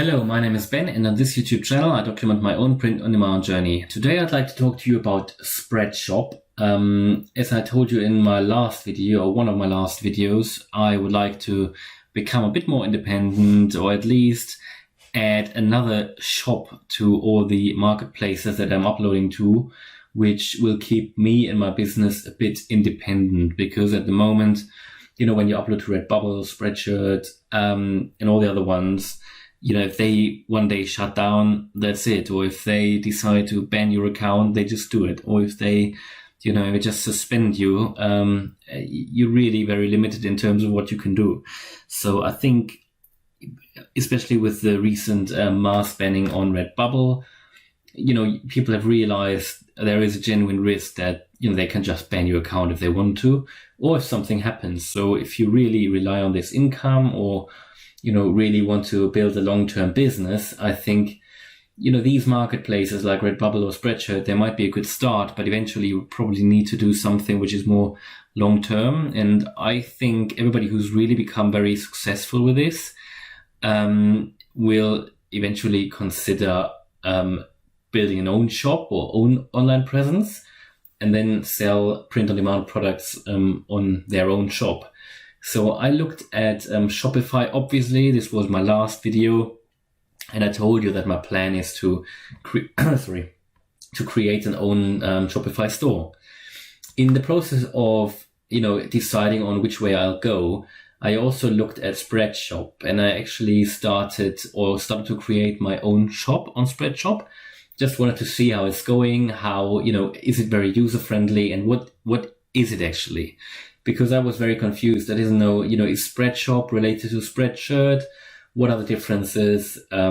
Hello, my name is Ben, and on this YouTube channel I document my own print-on-demand journey. Today I'd like to talk to you about Spreadshop. As I told you in my last video, or one of my last videos, I would like to become a bit more independent, or at least add another shop to all the marketplaces that I'm uploading to, which will keep me and my business a bit independent. Because at the moment, when you upload to Redbubble, Spreadshirt, and all the other ones, if they one day shut down, that's it. Or if they decide to ban your account, they just do it. Or if they, just suspend you, you're really very limited in terms of what you can do. So I think, especially with the recent mass banning on Redbubble, people have realized there is a genuine risk that, they can just ban your account if they want to, or if something happens. So if you really rely on this income, or really want to build a long-term business, I think, these marketplaces like Redbubble or Spreadshirt, they might be a good start, but eventually you probably need to do something which is more long-term. And I think everybody who's really become very successful with this will eventually consider building an own shop or own online presence, and then sell print-on-demand products on their own shop. So I looked at Shopify. Obviously, this was my last video, and I told you that my plan is to create an own Shopify store. In the process of deciding on which way I'll go, I also looked at Spreadshop, and I actually started to create my own shop on Spreadshop. Just wanted to see how it's going, how is it very user friendly, and what is it actually? Because I was very confused. I didn't know, is Spreadshop related to Spreadshirt? What are the differences? I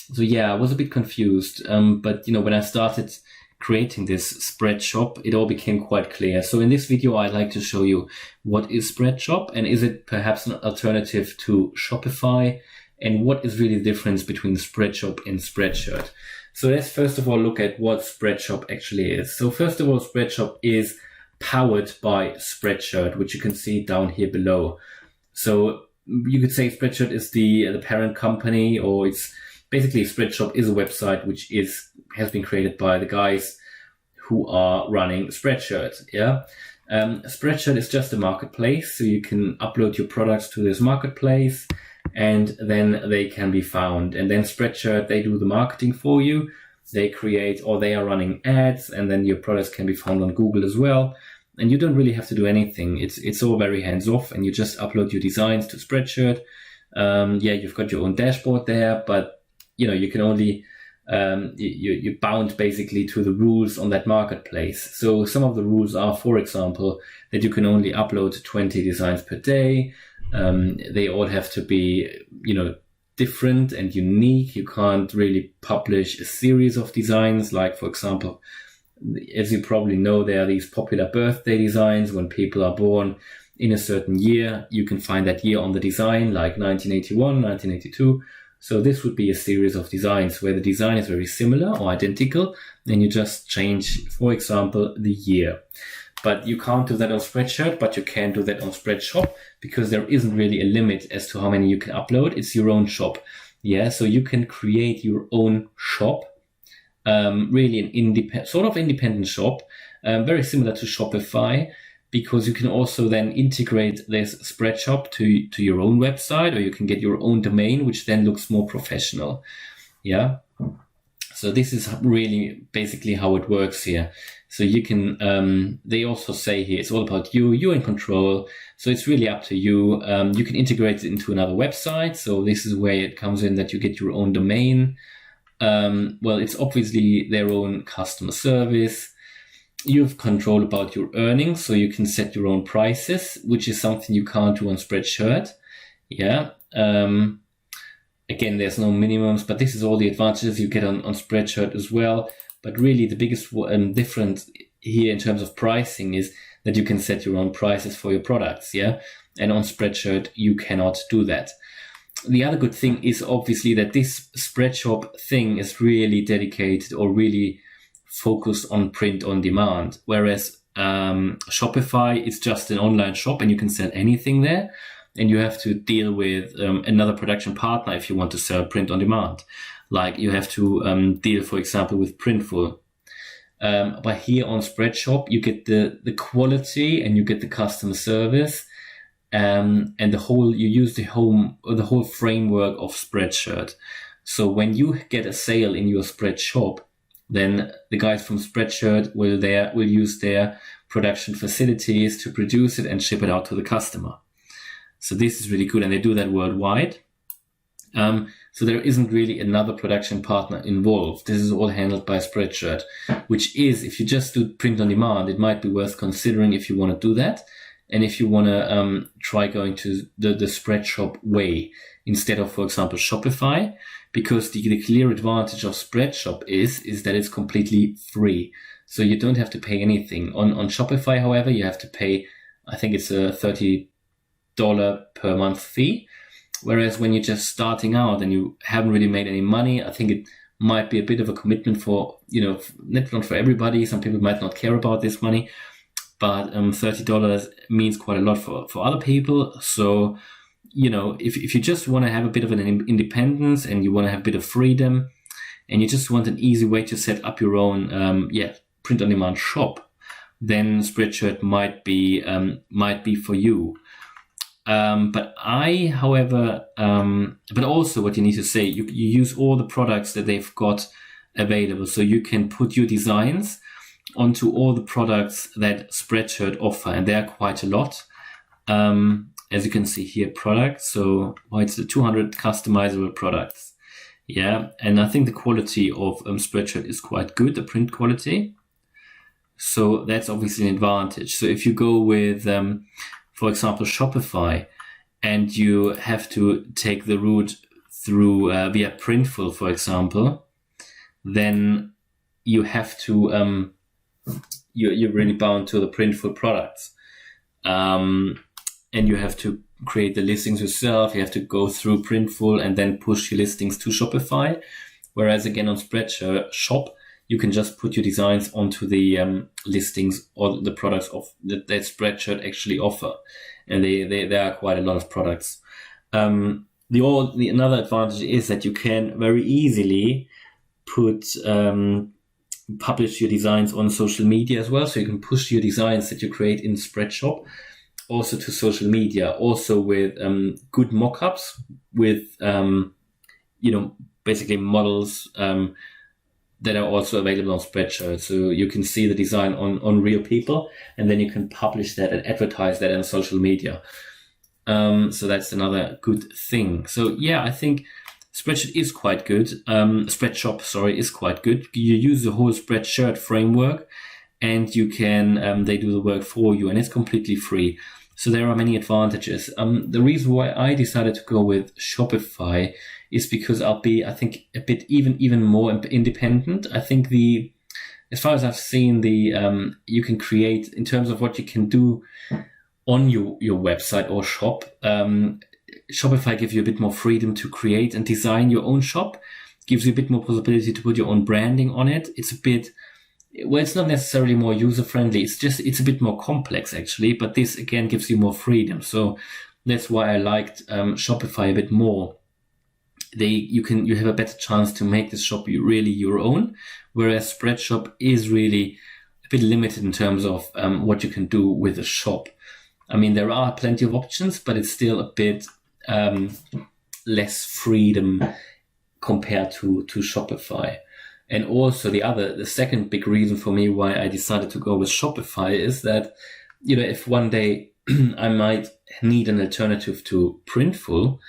was a bit confused. But when I started creating this Spreadshop, it all became quite clear. So in this video, I'd like to show you what is Spreadshop, and is it perhaps an alternative to Shopify, and what is really the difference between Spreadshop and Spreadshirt. So let's first of all look at what Spreadshop actually is. So first of all, Spreadshop is powered by Spreadshirt, which you can see down here below. So you could say Spreadshirt is the parent company, or it's basically Spreadshop is a website which has been created by the guys who are running Spreadshirt. Spreadshirt is just a marketplace, so you can upload your products to this marketplace, and then they can be found. And then Spreadshirt, they do the marketing for you. They create, or they are running ads, and then your products can be found on Google as well. And you don't really have to do anything. It's all very hands off, and you just upload your designs to Spreadshirt. You've got your own dashboard there, but you can only you're bound basically to the rules on that marketplace. So some of the rules are, for example, that you can only upload 20 designs per day. They all have to be different and unique. You can't really publish a series of designs. Like, for example, as you probably know, there are these popular birthday designs. When people are born in a certain year, you can find that year on the design, like 1981, 1982. So this would be a series of designs where the design is very similar or identical, and you just change, for example, the year. But you can't do that on Spreadshirt, but you can do that on Spreadshop, because there isn't really a limit as to how many you can upload. It's your own shop. So you can create your own shop, really an independent shop, very similar to Shopify, because you can also then integrate this Spreadshop to your own website, or you can get your own domain, which then looks more professional. So this is really basically how it works here. So you can, they also say here, it's all about you, you're in control. So it's really up to you. You can integrate it into another website. So this is where it comes in, that you get your own domain. It's obviously their own customer service. You have control about your earnings, so you can set your own prices, which is something you can't do on Spreadshirt. Again, there's no minimums, but this is all the advantages you get on Spreadshirt as well. But really the biggest difference here in terms of pricing is that you can set your own prices for your products. And on Spreadshirt, you cannot do that. The other good thing is obviously that this Spreadshop thing is really dedicated, or really focused on print on demand, whereas Shopify is just an online shop and you can sell anything there. and you have to deal with another production partner if you want to sell print on demand. Like you have to deal, for example, with Printful. But here on Spreadshop, you get the quality and you get the customer service, and you use the whole framework of Spreadshirt. So when you get a sale in your Spreadshop, then the guys from Spreadshirt will use their production facilities to produce it and ship it out to the customer. So this is really good, and they do that worldwide. So there isn't really another production partner involved. This is all handled by Spreadshirt, which is, if you just do print on demand, it might be worth considering if you want to do that. And if you want to try going to the Spreadshop way instead of, for example, Shopify, because the clear advantage of Spreadshop is that it's completely free. So you don't have to pay anything. On Shopify, however, you have to pay, I think it's a $30 per month fee. Whereas when you're just starting out and you haven't really made any money, I think it might be a bit of a commitment for, not for everybody. Some people might not care about this money, but $30 means quite a lot for other people. So, if you just want to have a bit of an independence and you want to have a bit of freedom and you just want an easy way to set up your own, print on demand shop, then Spreadshirt might be for you. But also what you need to say, you use all the products that they've got available. So you can put your designs onto all the products that Spreadshirt offer, and there are quite a lot. As you can see here, products. So it's the 200 customizable products. Yeah. And I think the quality of Spreadshirt is quite good, the print quality. So that's obviously an advantage. So if you go with, for example, Shopify, and you have to take the route through via Printful, for example, then you have to you're really bound to the Printful products, and you have to create the listings yourself. You have to go through Printful and then push your listings to Shopify. Whereas again on Spreadshop, you can just put your designs onto the listings or the products of that Spreadshirt actually offer, and there are quite a lot of products. Another advantage is that you can very easily publish your designs on social media as well. So you can push your designs that you create in Spreadshop also to social media, also with good mockups with basically models that are also available on Spreadshirt. So you can see the design on real people, and then you can publish that and advertise that on social media. So that's another good thing. So yeah, I think Spreadshirt is quite good. Spreadshop, is quite good. You use the whole Spreadshirt framework, and you can they do the work for you, and it's completely free. So there are many advantages. The reason why I decided to go with Shopify is because I'll be, I think, a bit even more independent. I think as far as I've seen, you can create, in terms of what you can do on your website or shop, Shopify gives you a bit more freedom to create and design your own shop, gives you a bit more possibility to put your own branding on it. It's not necessarily more user-friendly. It's a bit more complex, actually, but this, again, gives you more freedom. So that's why I liked Shopify a bit more. You have a better chance to make this shop really your own, whereas Spreadshop is really a bit limited in terms of what you can do with a shop. I mean, there are plenty of options, but it's still a bit less freedom compared to Shopify. And also the second big reason for me why I decided to go with Shopify is that, if one day I might need an alternative to Printful,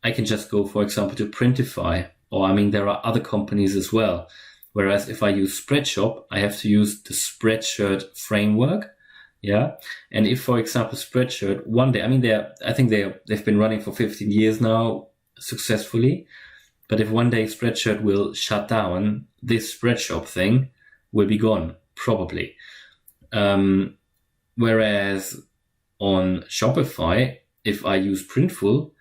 I can just go, for example, to Printify, or there are other companies as well. Whereas if I use Spreadshop, I have to use the Spreadshirt framework. Yeah. And if, for example, Spreadshirt one day, they've been running for 15 years now successfully. But if one day Spreadshirt will shut down, this Spreadshop thing will be gone, probably. Whereas on Shopify, if I use Printful,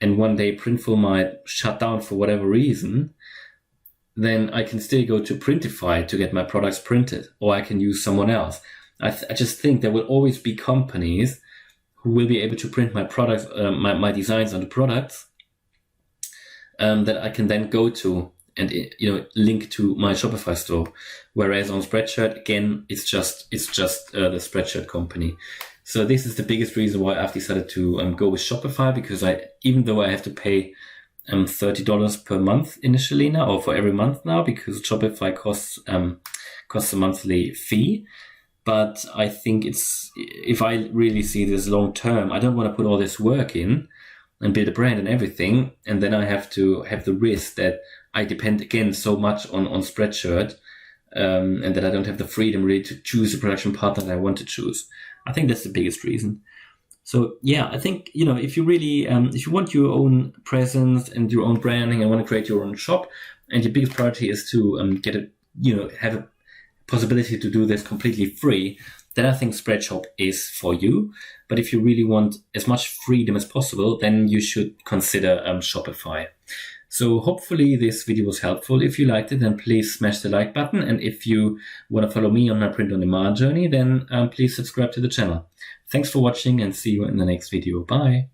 and one day Printful might shut down for whatever reason, then I can still go to Printify to get my products printed, or I can use someone else. I just think there will always be companies who will be able to print my products, my designs onto products, that I can then go to and link to my Shopify store. Whereas on Spreadshirt, again, it's just the Spreadshirt company. So this is the biggest reason why I've decided to go with Shopify, because even though I have to pay $30 per month initially now, or for every month now, because Shopify costs a monthly fee. But I think if I really see this long term, I don't want to put all this work in and build a brand and everything, and then I have to have the risk that I depend again so much on Spreadshirt, and that I don't have the freedom really to choose a production partner that I want to choose. I think that's the biggest reason. So yeah, I think, if you really, if you want your own presence and your own branding and want to create your own shop, and your biggest priority is to have a possibility to do this completely free, then I think Spreadshop is for you. But if you really want as much freedom as possible, then you should consider Shopify. So hopefully this video was helpful. If you liked it, then please smash the like button. And if you want to follow me on my print-on-demand journey, then please subscribe to the channel. Thanks for watching, and see you in the next video. Bye.